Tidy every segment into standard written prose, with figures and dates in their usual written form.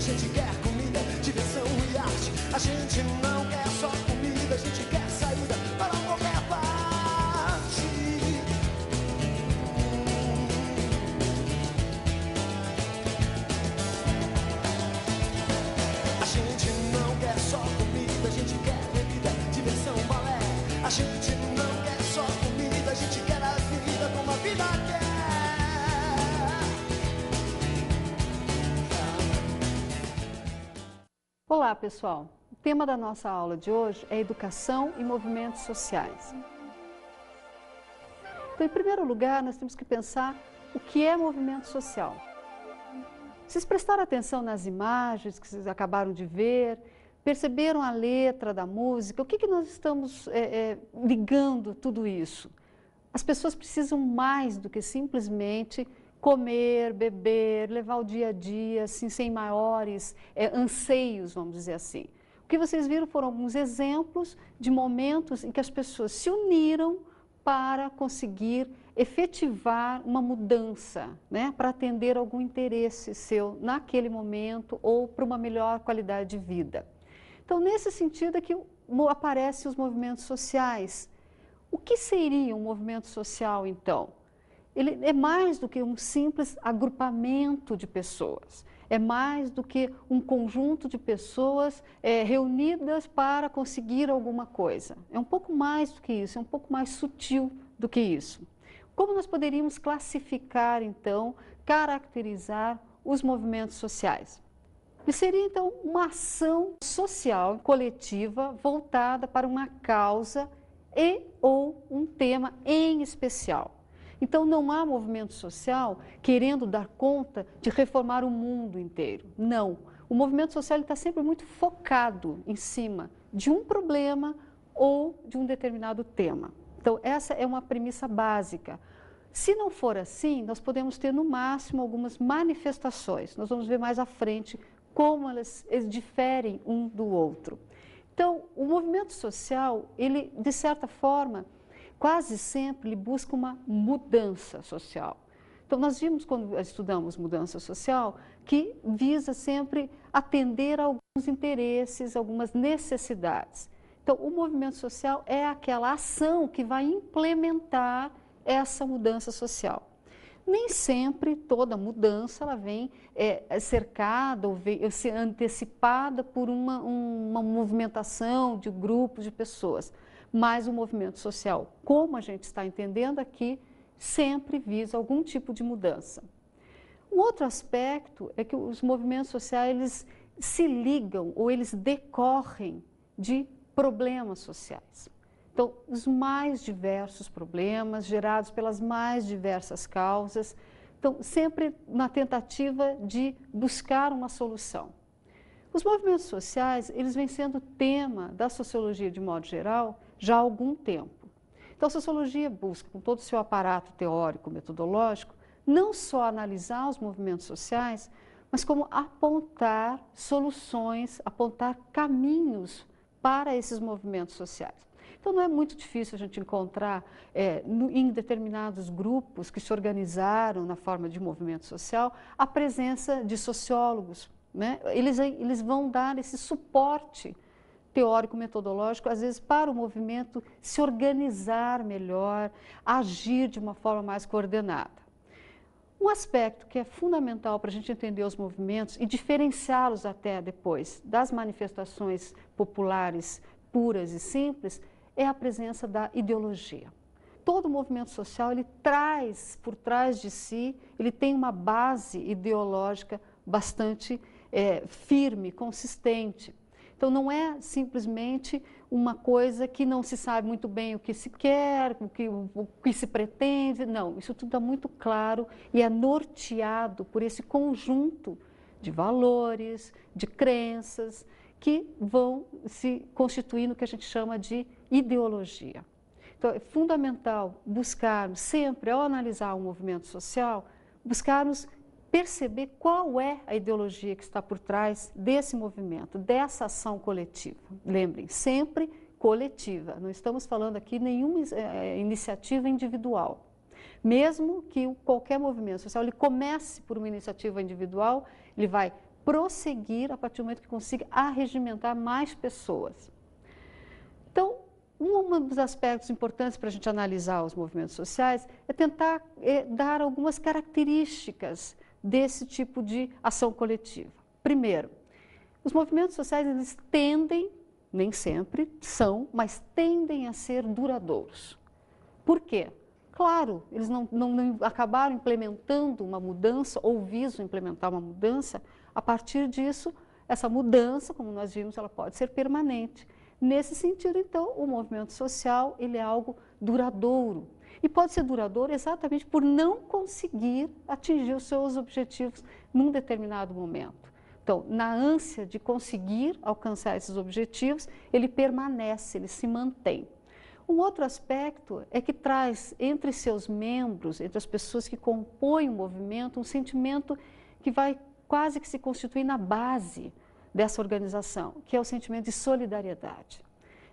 gente quer comida, diversão e arte. A gente não quer só comida, a gente quer saída para qualquer parte. A gente não quer só comida, a gente quer bebida, diversão, balé. A gente não quer só comida, a gente quer a vida como a vida quer. Olá, pessoal. O tema da nossa aula de hoje é educação e movimentos sociais. Então, em primeiro lugar, nós temos que pensar o que é movimento social. Vocês prestaram atenção nas imagens que vocês acabaram de ver? Perceberam a letra da música? O que nós estamos ligando tudo isso? As pessoas precisam mais do que simplesmente comer, beber, levar o dia a dia, assim, sem maiores anseios, vamos dizer assim. O que vocês viram foram alguns exemplos de momentos em que as pessoas se uniram para conseguir efetivar uma mudança, né, para atender algum interesse seu naquele momento ou para uma melhor qualidade de vida. Então, nesse sentido é que aparecem os movimentos sociais. O que seria um movimento social, então? Ele é mais do que um simples agrupamento de pessoas, é mais do que um conjunto de pessoas reunidas para conseguir alguma coisa. É um pouco mais do que isso, é um pouco mais sutil do que isso. Como nós poderíamos classificar, então, caracterizar os movimentos sociais? Seria, então, uma ação social coletiva voltada para uma causa e ou um tema em especial. Então, não há movimento social querendo dar conta de reformar o mundo inteiro. Não. O movimento social está sempre muito focado em cima de um problema ou de um determinado tema. Então, essa é uma premissa básica. Se não for assim, nós podemos ter, no máximo, algumas manifestações. Nós vamos ver mais à frente como eles diferem um do outro. Então, o movimento social, ele, de certa forma, quase sempre ele busca uma mudança social. Então, nós vimos, quando estudamos mudança social, que visa sempre atender a alguns interesses, algumas necessidades. Então, o movimento social é aquela ação que vai implementar essa mudança social. Nem sempre toda mudança ela vem cercada ou vem ser antecipada por uma movimentação de grupos de pessoas. Mas o movimento social, como a gente está entendendo aqui, sempre visa algum tipo de mudança. Um outro aspecto é que os movimentos sociais eles se ligam ou eles decorrem de problemas sociais. Então, os mais diversos problemas gerados pelas mais diversas causas, então, sempre na tentativa de buscar uma solução. Os movimentos sociais, eles vêm sendo tema da sociologia de modo geral já há algum tempo. Então, a sociologia busca, com todo o seu aparato teórico, metodológico, não só analisar os movimentos sociais, mas como apontar soluções, apontar caminhos para esses movimentos sociais. Então, não é muito difícil a gente encontrar em determinados grupos que se organizaram na forma de movimento social a presença de sociólogos, né? Eles vão dar esse suporte teórico-metodológico, às vezes, para o movimento se organizar melhor, agir de uma forma mais coordenada. Um aspecto que é fundamental para a gente entender os movimentos e diferenciá-los até depois das manifestações populares puras e simples é a presença da ideologia. Todo movimento social ele traz por trás de si, ele tem uma base ideológica bastante firme, consistente. Então, não é simplesmente uma coisa que não se sabe muito bem o que se quer, o que se pretende. Não, isso tudo está muito claro e é norteado por esse conjunto de valores, de crenças, que vão se constituir no que a gente chama de ideologia. Então, é fundamental buscarmos sempre, ao analisar um movimento social, buscarmos perceber qual é a ideologia que está por trás desse movimento, dessa ação coletiva. Lembrem, sempre coletiva. Não estamos falando aqui de nenhuma iniciativa individual. Mesmo que qualquer movimento social ele comece por uma iniciativa individual, ele vai prosseguir a partir do momento que consiga arregimentar mais pessoas. Então, um dos aspectos importantes para a gente analisar os movimentos sociais é tentar dar algumas características desse tipo de ação coletiva. Primeiro, os movimentos sociais eles tendem, nem sempre são, mas tendem a ser duradouros. Por quê? Claro, eles não acabaram implementando uma mudança ou visam implementar uma mudança. A partir disso, essa mudança, como nós vimos, ela pode ser permanente. Nesse sentido, então, o movimento social ele é algo duradouro. E pode ser duradouro exatamente por não conseguir atingir os seus objetivos num determinado momento. Então, na ânsia de conseguir alcançar esses objetivos, ele permanece, ele se mantém. Um outro aspecto é que traz entre seus membros, entre as pessoas que compõem o movimento, um sentimento que vai quase que se constituir na base dessa organização, que é o sentimento de solidariedade.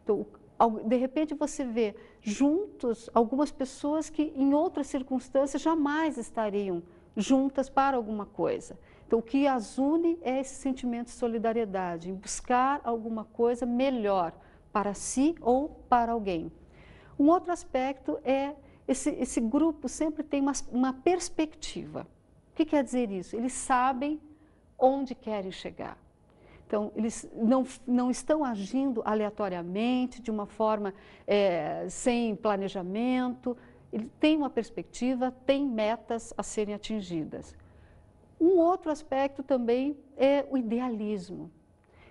Então, de repente você vê juntos algumas pessoas que em outras circunstâncias jamais estariam juntas para alguma coisa. Então, o que as une é esse sentimento de solidariedade, em buscar alguma coisa melhor para si ou para alguém. Um outro aspecto é esse grupo sempre tem uma perspectiva. O que quer dizer isso? Eles sabem onde querem chegar. Então, eles não estão agindo aleatoriamente, de uma forma sem planejamento. Ele tem uma perspectiva, tem metas a serem atingidas. Um outro aspecto também é o idealismo.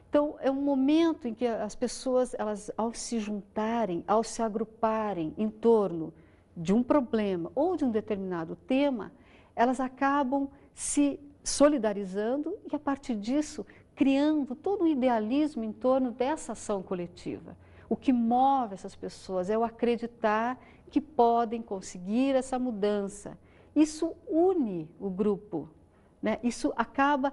Então, é um momento em que as pessoas, elas, ao se juntarem, ao se agruparem em torno de um problema ou de um determinado tema, elas acabam se solidarizando e, a partir disso, criando todo um idealismo em torno dessa ação coletiva. O que move essas pessoas é o acreditar que podem conseguir essa mudança. Isso une o grupo. Isso acaba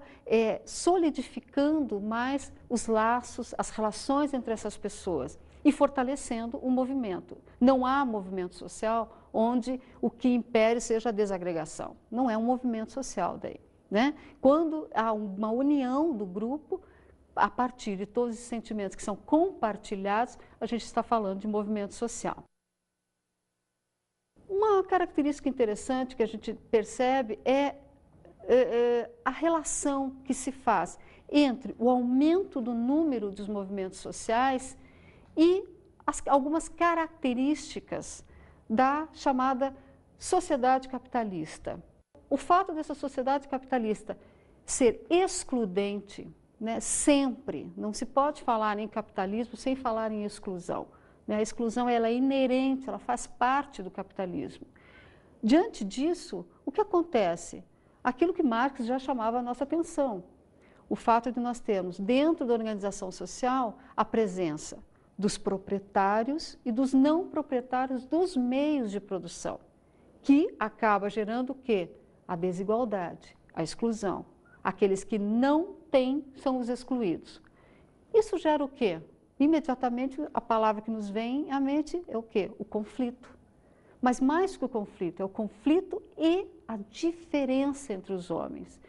solidificando mais os laços, as relações entre essas pessoas e fortalecendo o movimento. Não há movimento social onde o que impere seja a desagregação. Não é um movimento social daí. Quando há uma união do grupo, a partir de todos os sentimentos que são compartilhados, a gente está falando de movimento social. Uma característica interessante que a gente percebe é a relação que se faz entre o aumento do número dos movimentos sociais e algumas características da chamada sociedade capitalista. O fato dessa sociedade capitalista ser excludente, sempre, não se pode falar em capitalismo sem falar em exclusão. A exclusão ela é inerente, ela faz parte do capitalismo. Diante disso, o que acontece? Aquilo que Marx já chamava a nossa atenção, o fato de nós termos dentro da organização social a presença dos proprietários e dos não proprietários dos meios de produção, que acaba gerando o quê? A desigualdade, a exclusão. Aqueles que não têm são os excluídos. Isso gera o quê? Imediatamente a palavra que nos vem à mente é o quê? O conflito. Mas mais que o conflito, é o conflito e a diferença entre os homens.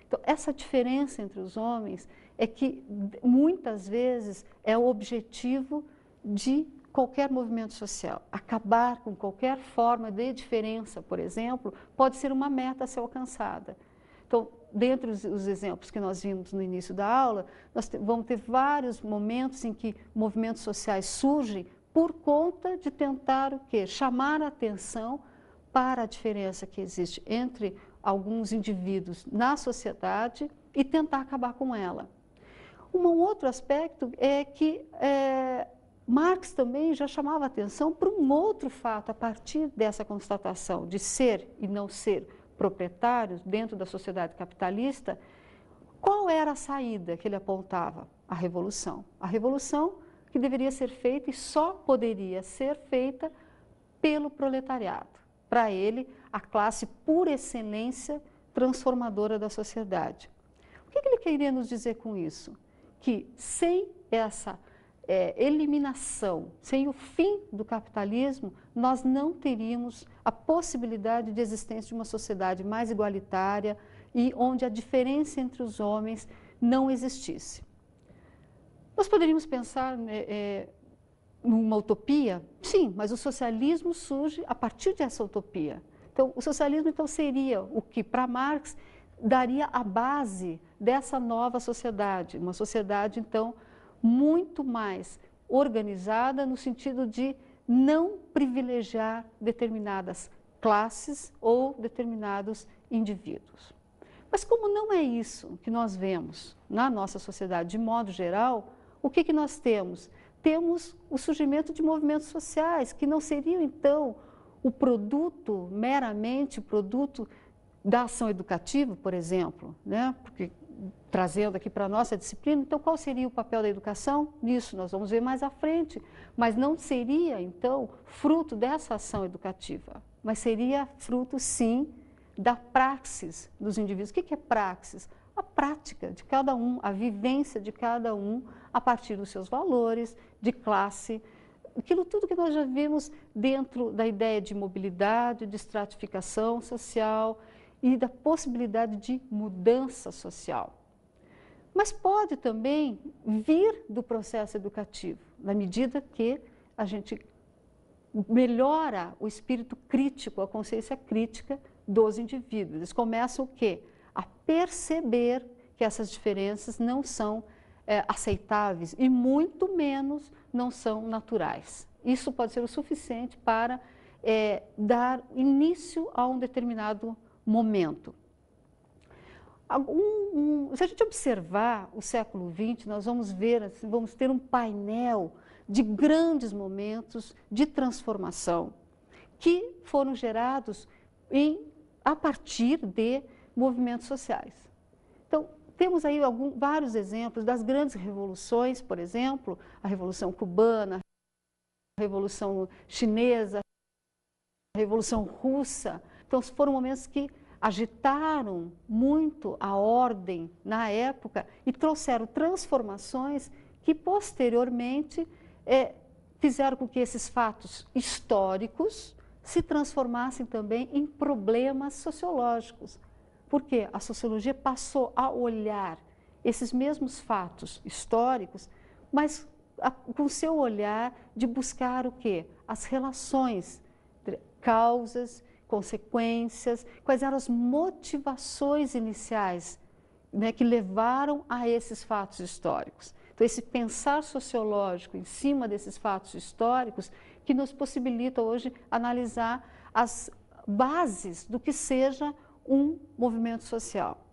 Então, essa diferença entre os homens é que muitas vezes é o objetivo de qualquer movimento social. Acabar com qualquer forma de diferença, por exemplo, pode ser uma meta a ser alcançada. Então, dentre os exemplos que nós vimos no início da aula, nós vamos ter vários momentos em que movimentos sociais surgem por conta de tentar o quê? Chamar a atenção para a diferença que existe entre alguns indivíduos na sociedade e tentar acabar com ela. Um outro aspecto é que Marx também já chamava a atenção para um outro fato a partir dessa constatação de ser e não ser proprietários dentro da sociedade capitalista. Qual era a saída que ele apontava? A revolução. A revolução que deveria ser feita e só poderia ser feita pelo proletariado. Para ele, a classe por excelência transformadora da sociedade. O que ele queria nos dizer com isso? Que sem essa eliminação, sem o fim do capitalismo, nós não teríamos a possibilidade de existência de uma sociedade mais igualitária e onde a diferença entre os homens não existisse. Nós poderíamos pensar numa utopia? Sim, mas o socialismo surge a partir dessa utopia. Então, o socialismo então, seria o que, para Marx, daria a base dessa nova sociedade. Uma sociedade, então, muito mais organizada no sentido de não privilegiar determinadas classes ou determinados indivíduos. Mas como não é isso que nós vemos na nossa sociedade de modo geral, o que nós temos? Temos o surgimento de movimentos sociais, que não seriam, então, o produto, meramente o produto da ação educativa, por exemplo, né? Porque, trazendo aqui para a nossa disciplina, então qual seria o papel da educação? Nisso nós vamos ver mais à frente, mas não seria, então, fruto dessa ação educativa, mas seria fruto, sim, da praxis dos indivíduos. O que é praxis? A prática de cada um, a vivência de cada um a partir dos seus valores, de classe, aquilo tudo que nós já vimos dentro da ideia de mobilidade, de estratificação social e da possibilidade de mudança social. Mas pode também vir do processo educativo, na medida que a gente melhora o espírito crítico, a consciência crítica dos indivíduos. Eles começam o quê? A perceber que essas diferenças não são aceitáveis e muito menos não são naturais. Isso pode ser o suficiente para dar início a um determinado momento. Se a gente observar o século XX, nós vamos ver, assim, vamos ter um painel de grandes momentos de transformação que foram gerados a partir de movimentos sociais. Então, temos aí vários exemplos das grandes revoluções, por exemplo, a Revolução Cubana, a Revolução Chinesa, a Revolução Russa. Então, foram momentos que agitaram muito a ordem na época e trouxeram transformações que, posteriormente, fizeram com que esses fatos históricos se transformassem também em problemas sociológicos. Porque a sociologia passou a olhar esses mesmos fatos históricos, mas com o seu olhar de buscar o quê? As relações, causas, consequências, quais eram as motivações iniciais, né, que levaram a esses fatos históricos. Então, esse pensar sociológico em cima desses fatos históricos que nos possibilita hoje analisar as bases do que seja um movimento social.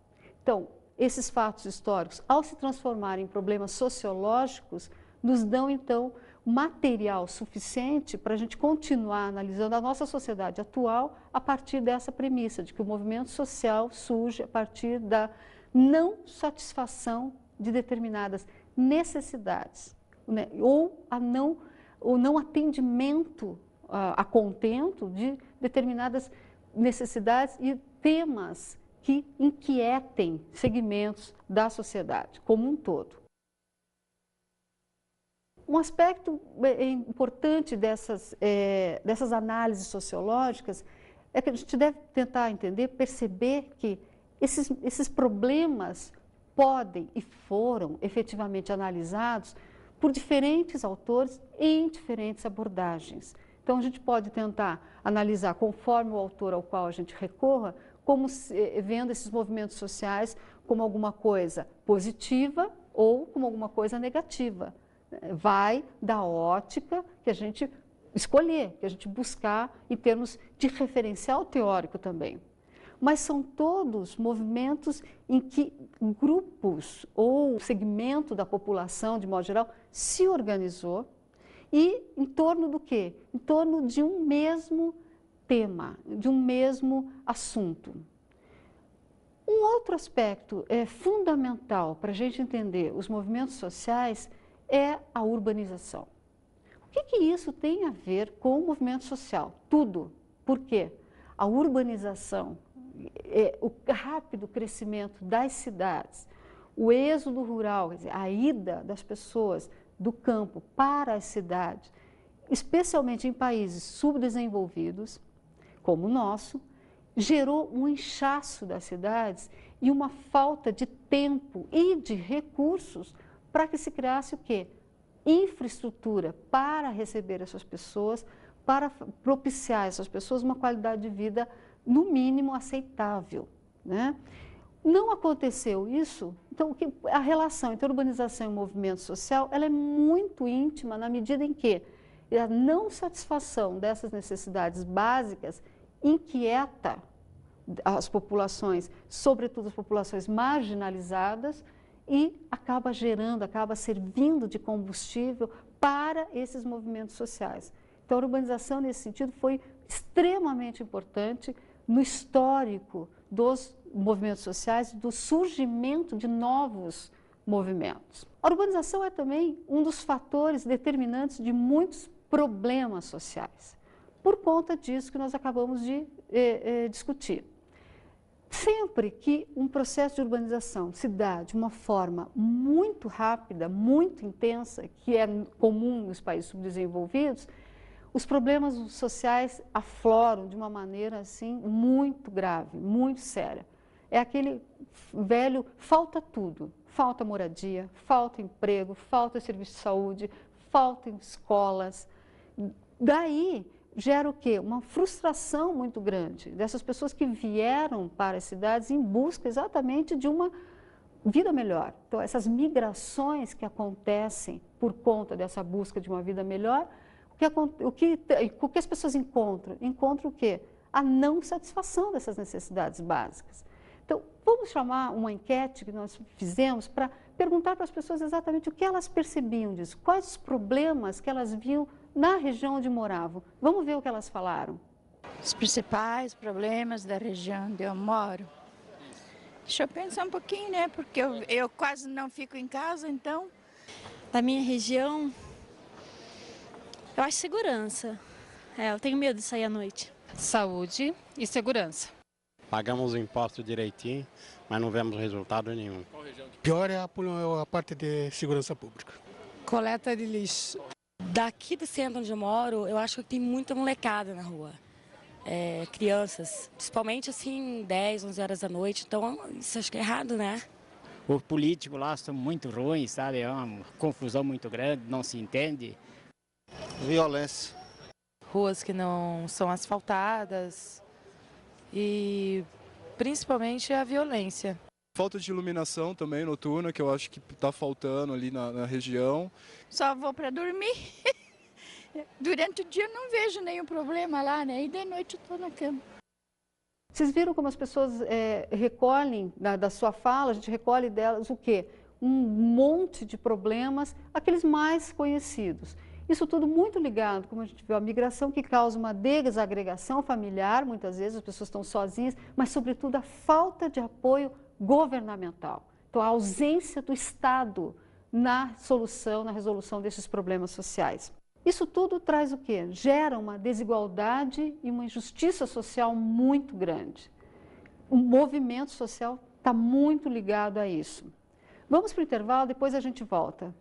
Então, esses fatos históricos, ao se transformarem em problemas sociológicos, nos dão, então, material suficiente para a gente continuar analisando a nossa sociedade atual a partir dessa premissa de que o movimento social surge a partir da não satisfação de determinadas necessidades, né? ou não atendimento a contento de determinadas necessidades e temas que inquietem segmentos da sociedade como um todo. Um aspecto importante dessas análises sociológicas é que a gente deve tentar entender, perceber que esses problemas podem e foram efetivamente analisados por diferentes autores em diferentes abordagens. Então, a gente pode tentar analisar, conforme o autor ao qual a gente recorra, como vendo esses movimentos sociais como alguma coisa positiva ou como alguma coisa negativa. Vai da ótica que a gente escolher, que a gente buscar em termos de referencial teórico também. Mas são todos movimentos em que grupos ou segmento da população, de modo geral, se organizou e em torno do quê? Em torno de um mesmo tema, de um mesmo assunto. Um outro aspecto fundamental para a gente entender os movimentos sociais é a urbanização. O que isso tem a ver com o movimento social? Tudo. Por quê? A urbanização, o rápido crescimento das cidades, o êxodo rural, quer dizer, a ida das pessoas do campo para as cidades, especialmente em países subdesenvolvidos, como o nosso, gerou um inchaço das cidades e uma falta de tempo e de recursos para que se criasse o quê? Infraestrutura para receber essas pessoas, para propiciar a essas pessoas uma qualidade de vida, no mínimo, aceitável, né? Não aconteceu isso, então a relação entre urbanização e movimento social ela é muito íntima na medida em que a não satisfação dessas necessidades básicas inquieta as populações, sobretudo as populações marginalizadas, e acaba gerando, acaba servindo de combustível para esses movimentos sociais. Então, a urbanização, nesse sentido, foi extremamente importante no histórico dos movimentos sociais, do surgimento de novos movimentos. A urbanização é também um dos fatores determinantes de muitos problemas sociais, por conta disso que nós acabamos de discutir. Sempre que um processo de urbanização se dá de uma forma muito rápida, muito intensa, que é comum nos países subdesenvolvidos, os problemas sociais afloram de uma maneira assim muito grave, muito séria. É aquele velho falta tudo, falta moradia, falta emprego, falta serviço de saúde, falta escolas. Daí gera o quê? Uma frustração muito grande dessas pessoas que vieram para as cidades em busca exatamente de uma vida melhor. Então, essas migrações que acontecem por conta dessa busca de uma vida melhor, o que as pessoas encontram? Encontram o quê? A não satisfação dessas necessidades básicas. Então, vamos chamar uma enquete que nós fizemos para perguntar para as pessoas exatamente o que elas percebiam disso, quais os problemas que elas viam na região onde moravam. Vamos ver o que elas falaram. Os principais problemas da região onde eu moro. Deixa eu pensar um pouquinho, né? Porque eu quase não fico em casa, então. Da minha região, eu acho segurança. Eu tenho medo de sair à noite. Saúde e segurança. Pagamos o imposto direitinho, mas não vemos resultado nenhum. Pior é a parte de segurança pública. Coleta de lixo. Daqui do centro onde eu moro, eu acho que tem muita molecada na rua. Crianças, principalmente assim, 10, 11 horas da noite. Então, isso acho que é errado, né? Os políticos lá são muito ruins, sabe? É uma confusão muito grande, não se entende. Violência. Ruas que não são asfaltadas e principalmente a violência. Falta de iluminação também noturna, que eu acho que está faltando ali na região. Só vou para dormir. Durante o dia eu não vejo nenhum problema lá, né? E de noite eu estou na cama. Vocês viram como as pessoas recolhem da sua fala, a gente recolhe delas o quê? Um monte de problemas, aqueles mais conhecidos. Isso tudo muito ligado, como a gente viu, a migração que causa uma desagregação familiar, muitas vezes as pessoas estão sozinhas, mas sobretudo a falta de apoio governamental. Então, a ausência do Estado na solução, na resolução desses problemas sociais. Isso tudo traz o quê? Gera uma desigualdade e uma injustiça social muito grande. O movimento social está muito ligado a isso. Vamos para o intervalo, depois a gente volta.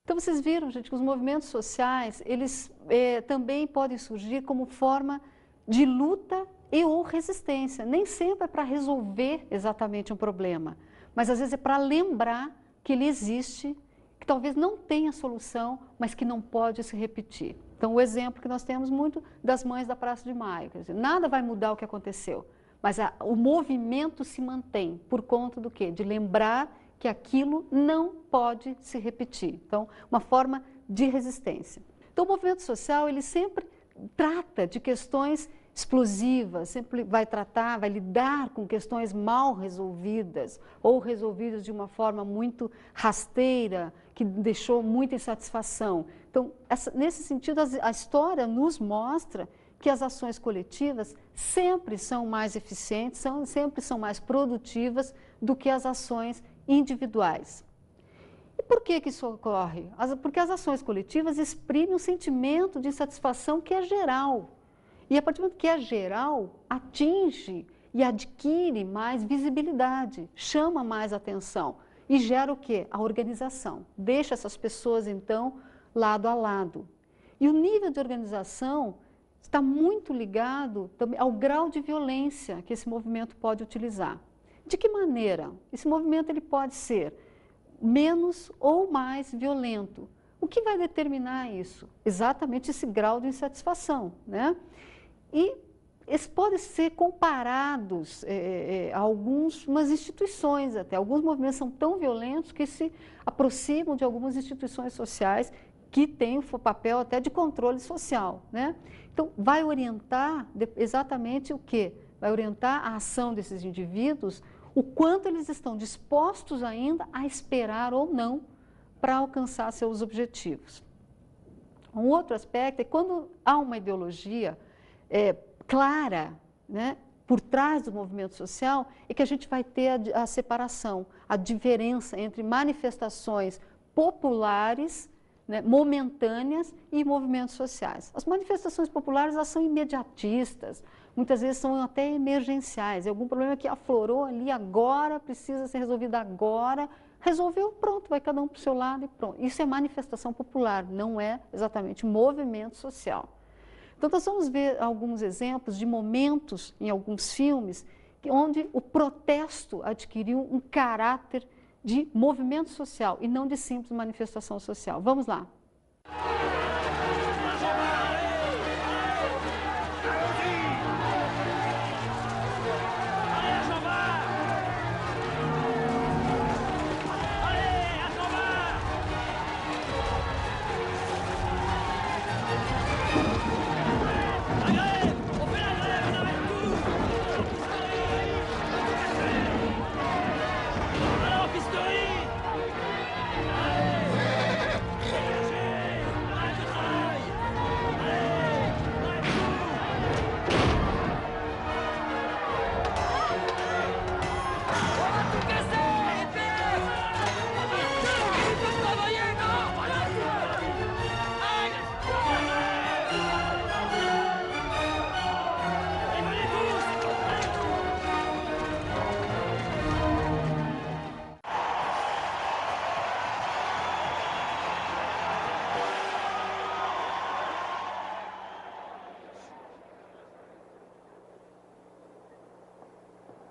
Então, vocês viram, gente, que os movimentos sociais, eles também podem surgir como forma de luta e ou resistência. Nem sempre é para resolver exatamente um problema, mas às vezes é para lembrar que ele existe, que talvez não tenha solução, mas que não pode se repetir. Então, o exemplo que nós temos muito das mães da Praça de Maio, quer dizer, nada vai mudar o que aconteceu, mas o movimento se mantém por conta do quê? De lembrar que aquilo não pode se repetir. Então, uma forma de resistência. Então, o movimento social, ele sempre trata de questões explosivas, sempre vai lidar com questões mal resolvidas ou resolvidas de uma forma muito rasteira, que deixou muita insatisfação. Então, nesse sentido, a história nos mostra que as ações coletivas sempre são mais eficientes, sempre são mais produtivas do que as ações individuais. E por que isso ocorre? Porque as ações coletivas exprimem um sentimento de insatisfação que é geral. E a partir do momento que é geral, atinge e adquire mais visibilidade, chama mais atenção e gera o quê? A organização. Deixa essas pessoas, então, lado a lado. E o nível de organização está muito ligado também ao grau de violência que esse movimento pode utilizar. De que maneira? Esse movimento ele pode ser menos ou mais violento. O que vai determinar isso? Exatamente esse grau de insatisfação, né? E eles podem ser comparados a algumas instituições até. Alguns movimentos são tão violentos que se aproximam de algumas instituições sociais que têm o papel até de controle social, né? Então, vai orientar exatamente o quê? Vai orientar a ação desses indivíduos, o quanto eles estão dispostos ainda a esperar ou não para alcançar seus objetivos. Um outro aspecto é quando há uma ideologia clara, né, por trás do movimento social, é que a gente vai ter a separação, a diferença entre manifestações populares, né, momentâneas e movimentos sociais. As manifestações populares elas são imediatistas, muitas vezes são até emergenciais, é algum problema que aflorou ali agora, precisa ser resolvido agora, resolveu, pronto, vai cada um para o seu lado e pronto. Isso é manifestação popular, não é exatamente movimento social. Então, nós vamos ver alguns exemplos de momentos em alguns filmes onde o protesto adquiriu um caráter de movimento social e não de simples manifestação social. Vamos lá.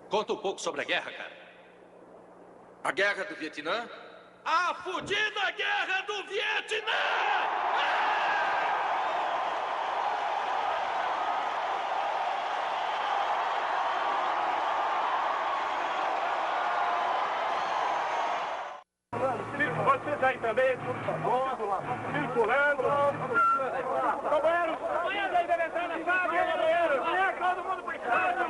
Conta um pouco sobre a guerra, cara. A guerra do Vietnã? A fudida guerra do Vietnã! Vocês aí também, por favor, circulando. Companheiros, aí deve entrar na sala, companheiros. Todo mundo pro estádio.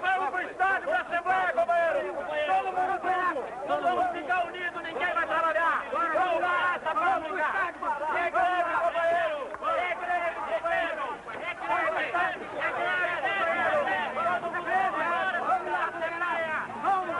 Vamos pro estádio pra Assembleia, companheiros. Todo mundo junto. Nós vamos ficar unidos, ninguém vai trabalhar. Vamos lá, essa pública. É greve, companheiro. É greve, companheiro. É greve, é greve. Vamos pra Assembleia. Vamos.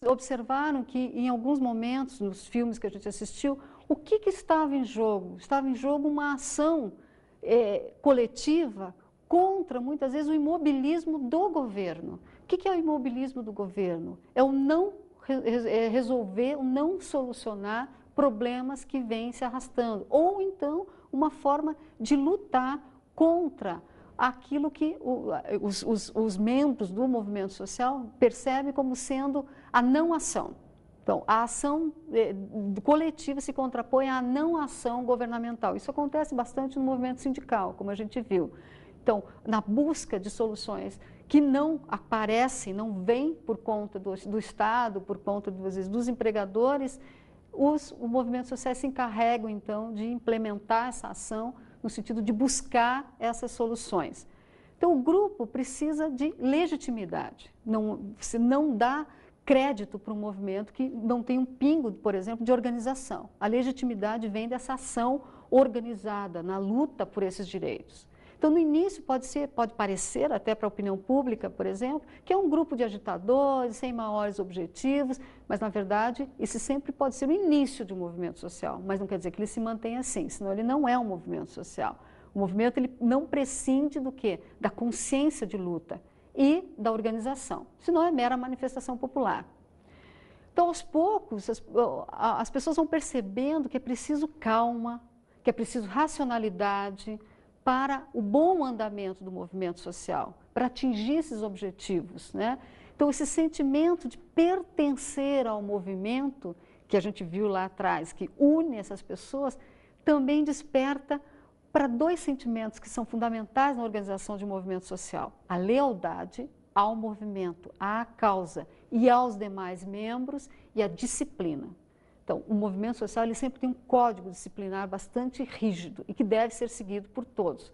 Observaram que em alguns momentos, nos filmes que a gente assistiu, o que estava em jogo? Estava em jogo uma ação coletiva contra, muitas vezes, o imobilismo do governo. O que é o imobilismo do governo? É o não resolver, o não solucionar problemas que vêm se arrastando. Ou então, uma forma de lutar contra aquilo que os membros do movimento social percebem como sendo a não ação. Então, a ação coletiva se contrapõe à não ação governamental. Isso acontece bastante no movimento sindical, como a gente viu. Então, na busca de soluções que não aparecem, não vêm por conta do Estado, por conta, às vezes, dos empregadores, os movimentos sociais se encarregam, então, de implementar essa ação no sentido de buscar essas soluções. Então, o grupo precisa de legitimidade. Se não dá crédito para um movimento que não tem um pingo, por exemplo, de organização. A legitimidade vem dessa ação organizada na luta por esses direitos. Então, no início, pode parecer, até para a opinião pública, por exemplo, que é um grupo de agitadores, sem maiores objetivos, mas, na verdade, esse sempre pode ser o início de um movimento social, mas não quer dizer que ele se mantenha assim, senão ele não é um movimento social. O movimento ele não prescinde do quê? Da consciência de luta e da organização, senão é mera manifestação popular. Então, aos poucos, as pessoas vão percebendo que é preciso calma, que é preciso racionalidade para o bom andamento do movimento social, para atingir esses objetivos, né? Então, esse sentimento de pertencer ao movimento, que a gente viu lá atrás, que une essas pessoas, também desperta para dois sentimentos que são fundamentais na organização de um movimento social: a lealdade ao movimento, à causa e aos demais membros, e a disciplina. Então, o movimento social ele sempre tem um código disciplinar bastante rígido e que deve ser seguido por todos.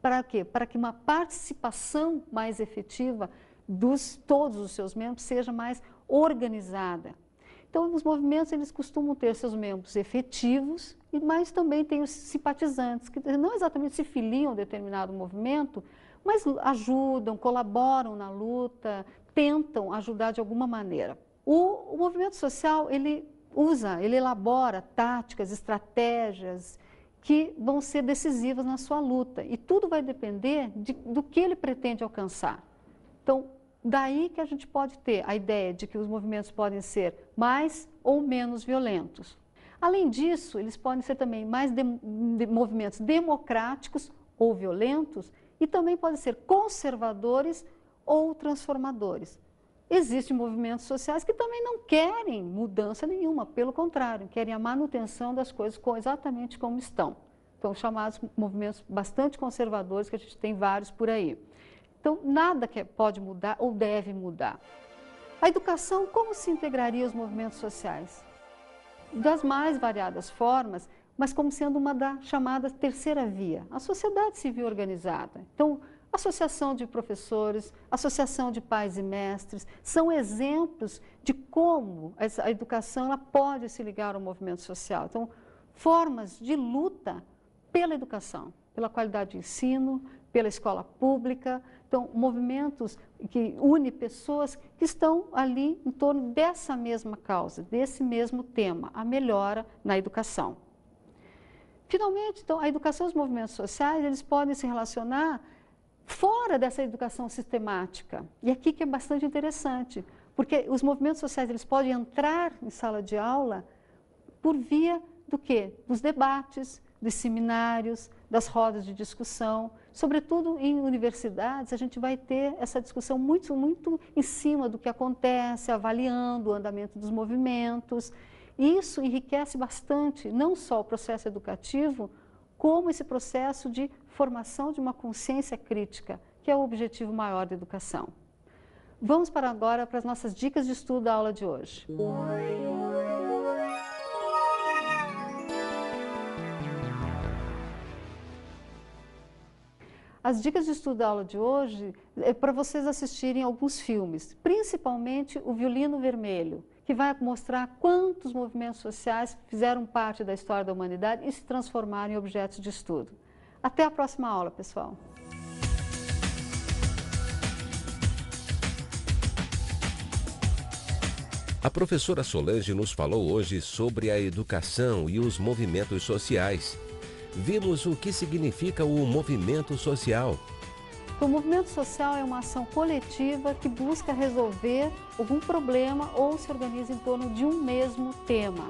Para quê? Para que uma participação mais efetiva de todos os seus membros seja mais organizada. Então, os movimentos eles costumam ter seus membros efetivos, mas também tem os simpatizantes, que não exatamente se filiam a determinado movimento, mas ajudam, colaboram na luta, tentam ajudar de alguma maneira. O movimento social, ele elabora táticas, estratégias que vão ser decisivas na sua luta. E tudo vai depender do que ele pretende alcançar. Então, daí que a gente pode ter a ideia de que os movimentos podem ser mais ou menos violentos. Além disso, eles podem ser também mais movimentos democráticos ou violentos e também podem ser conservadores ou transformadores. Existem movimentos sociais que também não querem mudança nenhuma, pelo contrário, querem a manutenção das coisas exatamente como estão. Então, chamados movimentos bastante conservadores, que a gente tem vários por aí. Então, nada que pode mudar ou deve mudar. A educação, como se integraria aos movimentos sociais? Das mais variadas formas, mas como sendo uma da chamada terceira via, a sociedade civil organizada. Então, associação de professores, associação de pais e mestres, são exemplos de como a educação ela pode se ligar ao movimento social. Então, formas de luta pela educação, pela qualidade de ensino, pela escola pública. Então, movimentos que unem pessoas que estão ali em torno dessa mesma causa, desse mesmo tema, a melhora na educação. Finalmente, então, a educação e os movimentos sociais, eles podem se relacionar fora dessa educação sistemática. E aqui que é bastante interessante, porque os movimentos sociais eles podem entrar em sala de aula por via do quê? Dos debates, dos seminários, das rodas de discussão. Sobretudo em universidades, a gente vai ter essa discussão muito em cima do que acontece, avaliando o andamento dos movimentos. Isso enriquece bastante, não só o processo educativo, como esse processo de formação de uma consciência crítica, que é o objetivo maior da educação. Vamos agora para as nossas dicas de estudo da aula de hoje. As dicas de estudo da aula de hoje é para vocês assistirem alguns filmes, principalmente o Violino Vermelho, que vai mostrar quantos movimentos sociais fizeram parte da história da humanidade e se transformaram em objetos de estudo. Até a próxima aula, pessoal! A professora Solange nos falou hoje sobre a educação e os movimentos sociais. Vimos o que significa o movimento social. O movimento social é uma ação coletiva que busca resolver algum problema ou se organiza em torno de um mesmo tema.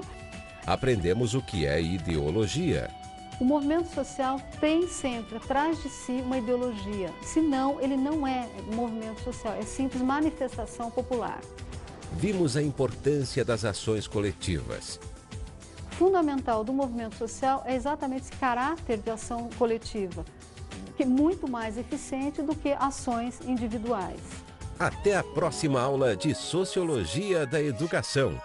Aprendemos o que é ideologia. O movimento social tem sempre atrás de si uma ideologia, senão ele não é movimento social, é simples manifestação popular. Vimos a importância das ações coletivas. Fundamental do movimento social é exatamente esse caráter de ação coletiva, que é muito mais eficiente do que ações individuais. Até a próxima aula de Sociologia da Educação.